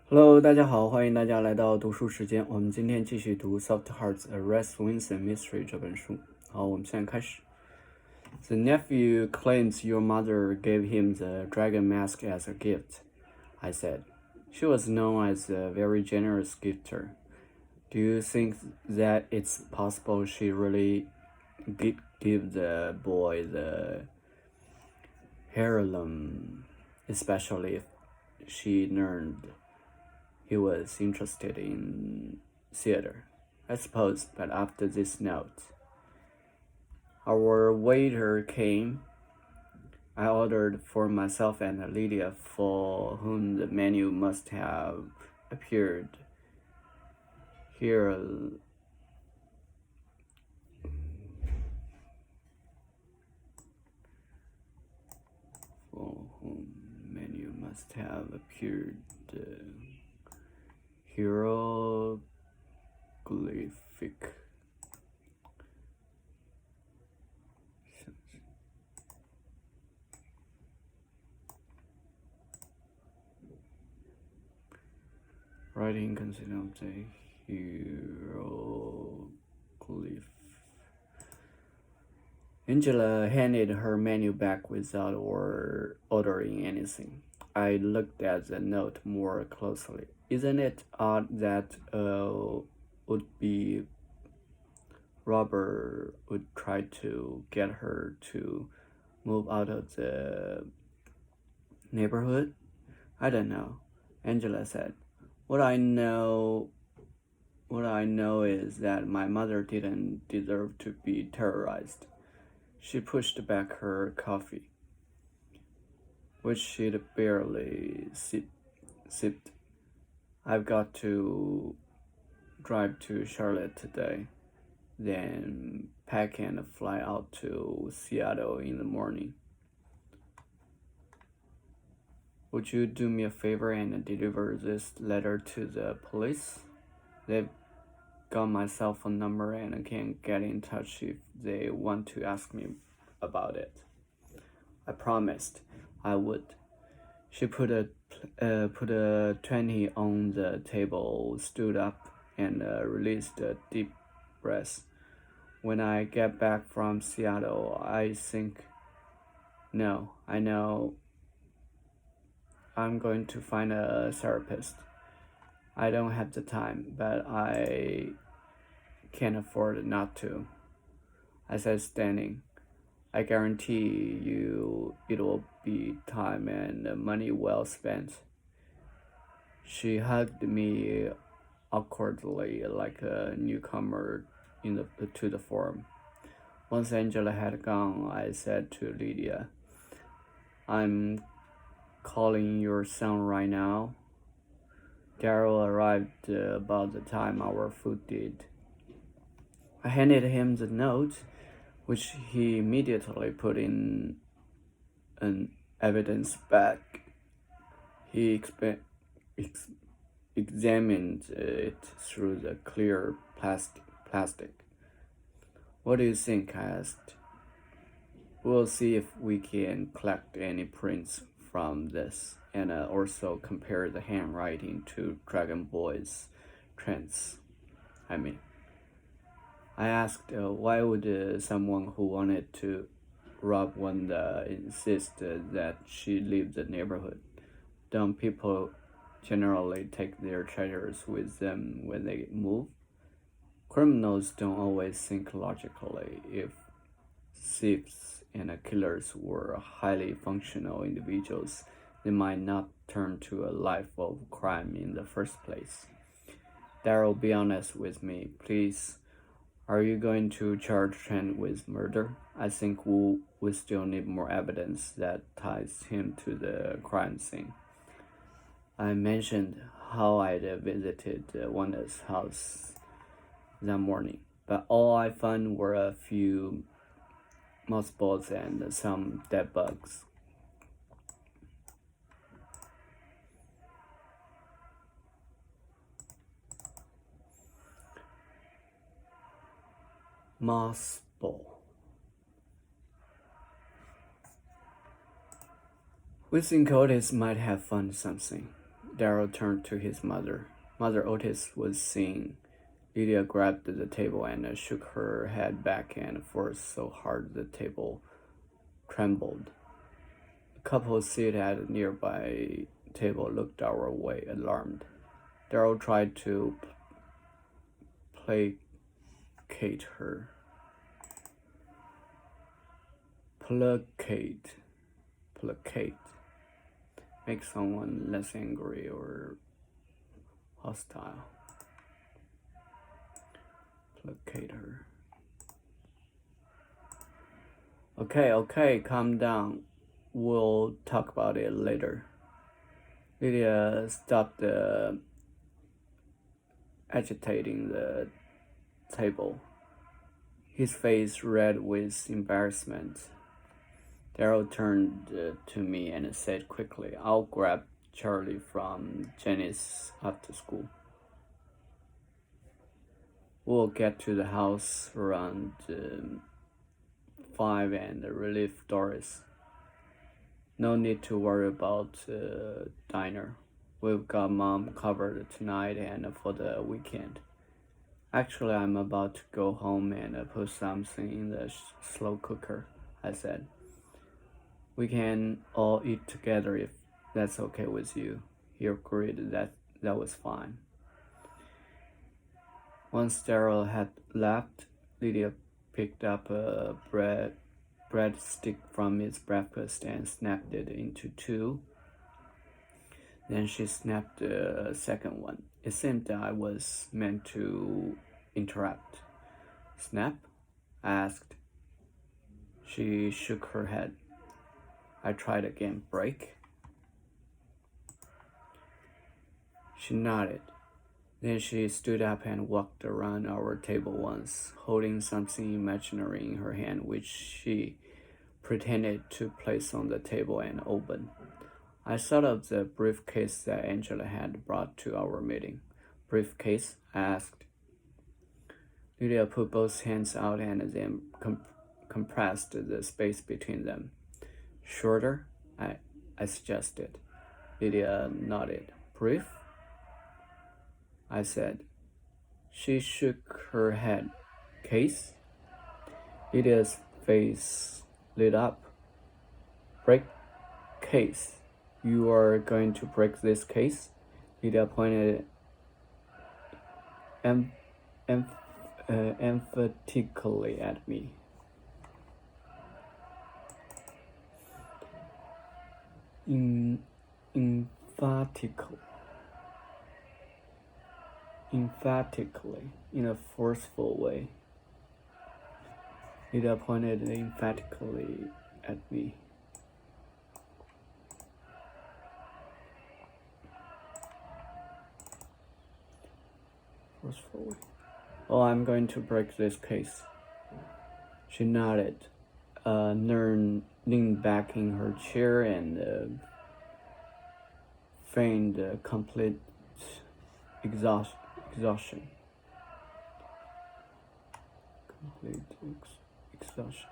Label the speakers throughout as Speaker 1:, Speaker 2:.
Speaker 1: Hello，大家好，欢迎大家来到读书时间。我们今天继续读《Soft Hearts: A Rett Swinson Mystery》这本书。好，我们现在开始。The nephew claims your mother gave him the dragon mask as a gift, I said. She was known as a very generous gifter. Do you think that it's possible she really did give the boy the heirloom, especially if she learned he was interested in theater? I suppose, but after this note, our waiter came. I ordered for myself and Lydia, for whom the menu must have appeared here. For whom menu must have appeared hieroglyphic. Writing consider of the hieroglyph. Angela handed her menu back without ordering anything. I looked at the note more closely. Isn't it odd that would-be robber would try to get her to move out of the neighborhood? I don't know, Angela said. What I know is that my mother didn't deserve to be terrorized. She pushed back her coffee, which she'd barely sipped. I've got to drive to Charlotte today, then pack and fly out to Seattle in the morning. Would you do me a favor and deliver this letter to the police? They've got my cell phone number and can get in touch if they want to ask me about it. I promised I would. She put a 20 on the table, stood up, and released a deep breath. When I get back from Seattle, I know I'm going to find a therapist. I don't have the time, but I can't afford not to, I said, standing. I guarantee you it will be time and money well spent. She hugged me awkwardly like a newcomer to the forum. Once Angela had gone, I said to Lydia, I'm calling your son right now. Darryl arrived about the time our food did. I handed him the note, which he immediately put in an evidence bag. He examined it through the clear plastic. What do you think? I asked. We'll see if we can collect any prints from this, and also compare the handwriting to Dragon Boy's trends. I asked, why would someone who wanted to rob Wanda insist that she leave the neighborhood? Don't people generally take their treasures with them when they move? Criminals don't always think logically. If thieves and killers were highly functional individuals, they might not turn to a life of crime in the first place. Darryl, be honest with me, please. Are you going to charge Trent with murder? I think we still need more evidence that ties him to the crime scene. I mentioned how I'd visited Wanda's house that morning, but all I found were a few mothballs and some dead bugs. Mothball. We think Otis might have found something. Darrow turned to his mother. Mother Otis was seeing. Lydia grabbed the table and shook her head back and forth so hard the table trembled. A couple seated at a nearby table looked our way, alarmed. Darrow tried to placate her. Placate. Make someone less angry or hostile. Placate her. Okay, calm down. We'll talk about it later. Lydia stopped agitating the table, his face red with embarrassment. Darrow turned to me and said quickly, I'll grab Charlie from Jenny's after school. We'll get to the house around 5 and relieve Doris. No need to worry about dinner. We've got Mom covered tonight and for the weekend. Actually, I'm about to go home and put something in the slow cooker, I said. We can all eat together if that's okay with you. He agreed that was fine. Once Darrow had left, Lydia picked up a breadstick from its breakfast and snapped it into two. Then she snapped the second one. It seemed that I was meant to interrupt. Snap? I asked. She shook her head. I tried again. Break? She nodded. Then she stood up and walked around our table once, holding something imaginary in her hand, which she pretended to place on the table and open. I thought of the briefcase that Angela had brought to our meeting. Briefcase? I asked. Lydia put both hands out and then compressed the space between them. Shorter? I suggested. Lydia nodded. Brief? I said. She shook her head. Case? Lydia's face lit up. Break case. You are going to break this case? Lydia pointed emphatically at me. Emphatically, in a forceful way. Lydia pointed emphatically at me. Forcefully. Oh, I'm going to break this case. She nodded, leaned back in her chair and feigned complete exhaustion. Complete exhaustion.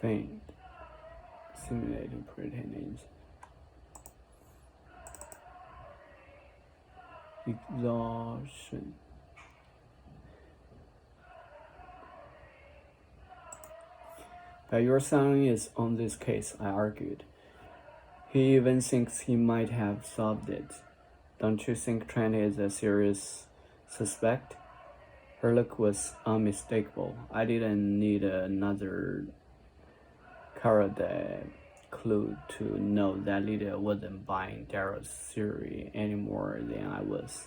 Speaker 1: Feigned. Simulating pretending. Exhaustion. But your son is on this case, I argued. He even thinks he might have solved it. Don't you think Trent is a serious suspect? Her look was unmistakable. I didn't need another Faraday clue to know that Lydia wasn't buying Darrow's theory any more than I was.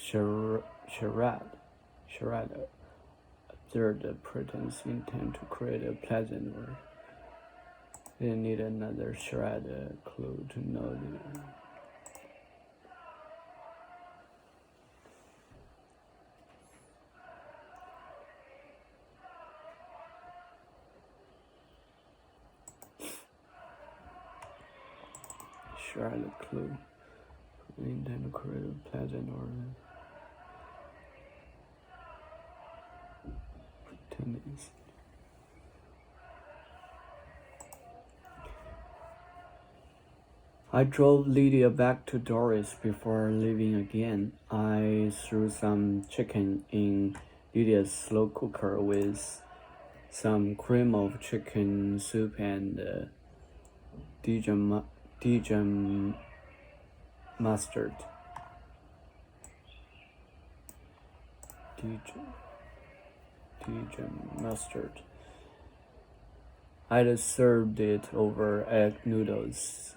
Speaker 1: Charade observed the pretense intent to create a pleasant word. Didn't need another charade clue to know the charade clue. intend to create a pleasant or pretending. I drove Lydia back to Doris before leaving again. I threw some chicken in Lydia's slow cooker with some cream of chicken soup and Dijon mustard. Dijon mustard. I'd served it over egg noodles.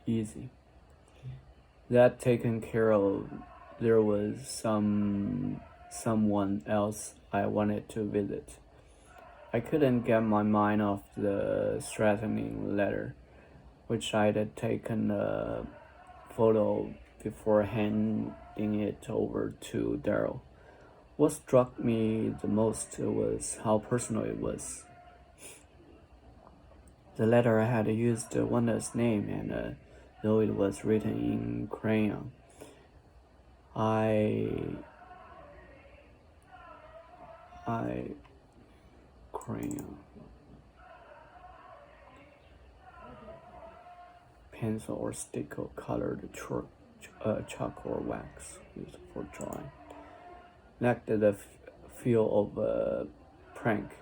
Speaker 1: Easy. That taken care of, there was someone else I wanted to visit. I couldn't get my mind off the threatening letter, which I'd taken a photo before handing it over to Darryl. What struck me the most was how personal it was. The letter had used Wanda's name, and though it was written in crayon, pencil or stick or colored chalk or wax used for drawing, lacked the feel of a prank.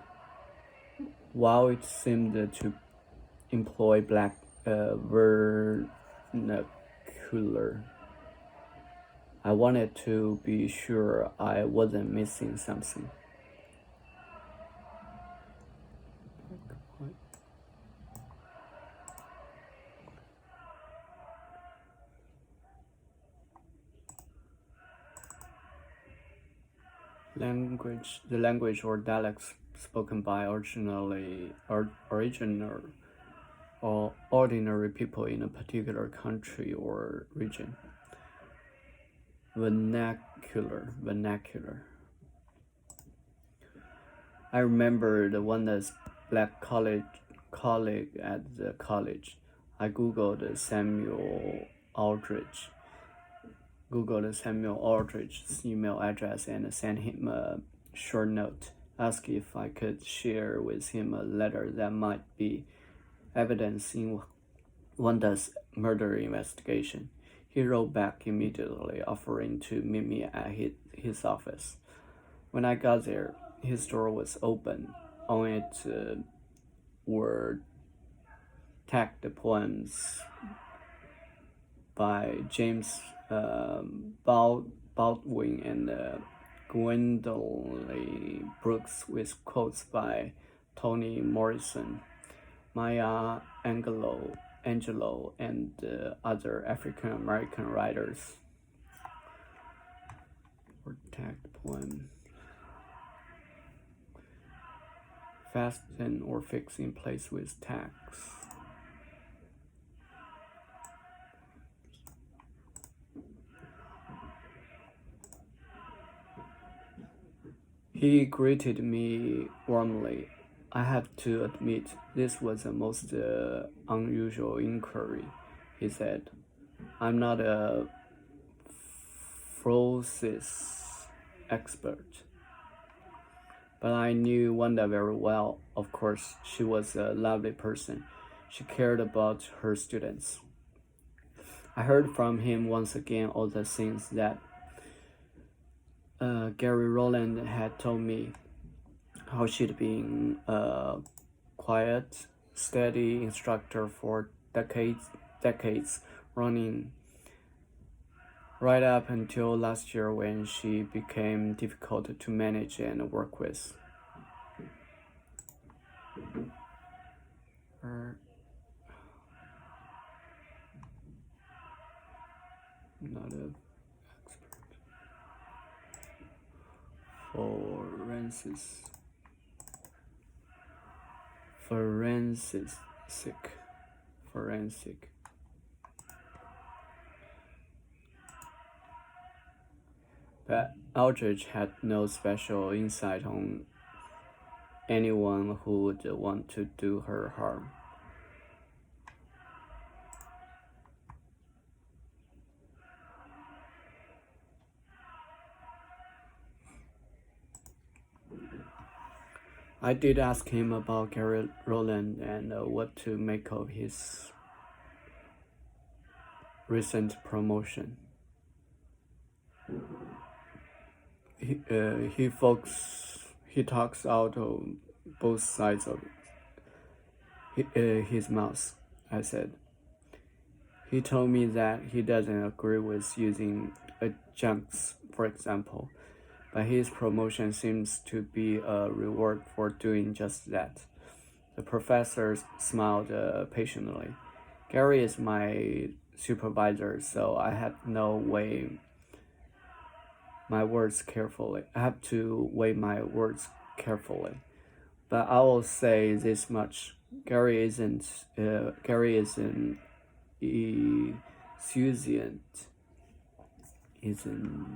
Speaker 1: While it seemed to employ black vernacular, I wanted to be sure I wasn't missing something. The language or dialects spoken by ordinary or ordinary people in a particular country or region. Vernacular. I remembered Wanda's black colleague at the college. I googled Samuel Aldrich's email address and sent him a short note, asking if I could share with him a letter that might be evidence in Wanda's murder investigation. He wrote back immediately, offering to meet me at his office. When I got there, his door was open. On it were tagged poems by James Baldwin and Gwendolyn Brooks, with quotes by Toni Morrison, Maya Angelou, and other African American writers. Or tagged poem. Fasten or fix in place with tags. He greeted me warmly. I have to admit, this was a most unusual inquiry, he said. I'm not a Frosis expert, but I knew Wanda very well. Of course, she was a lovely person. She cared about her students. I heard from him once again all the things that Gary Rowland had told me, how she'd been a quiet, steady instructor for decades running, right up until last year when she became difficult to manage and work with. Not a forensic. But Aldrich had no special insight on anyone who would want to do her harm. I did ask him about Gary Rowland and what to make of his recent promotion. He talks out of both sides of his mouth, I said. He told me that he doesn't agree with using adjuncts, for example, but his promotion seems to be a reward for doing just that. The professor smiled patiently. Gary is my supervisor, so I have to weigh my words carefully. But I will say this much: Gary is an enthusiast. Enthusiast,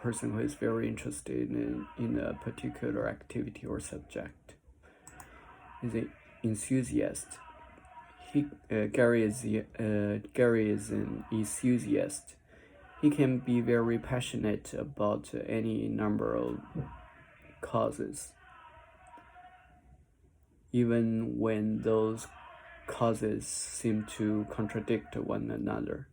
Speaker 1: person who is very interested in a particular activity or subject. Is an enthusiast. Gary is an enthusiast. He can be very passionate about any number of causes, even when those causes seem to contradict one another.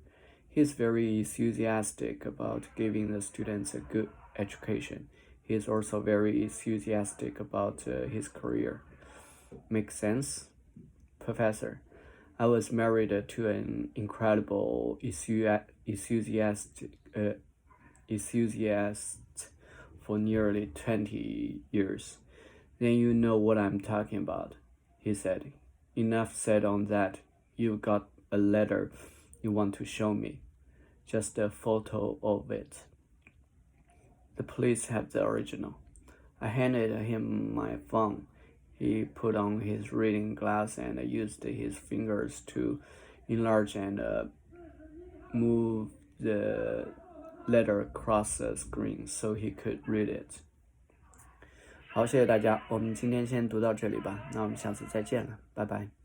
Speaker 1: He is very enthusiastic about giving the students a good education. He is also very enthusiastic about his career. Make sense? Professor, I was married to an incredible enthusiast for nearly 20 years. Then you know what I'm talking about, he said. Enough said on that. You've got a letter you want to show me. Just a photo of it. The police have the original. I handed him my phone. He put on his reading glass and used his fingers to enlarge and move the letter across the screen so he could read it. 好，谢谢大家，我们今天先读到这里吧，那我们下次再见了，拜拜。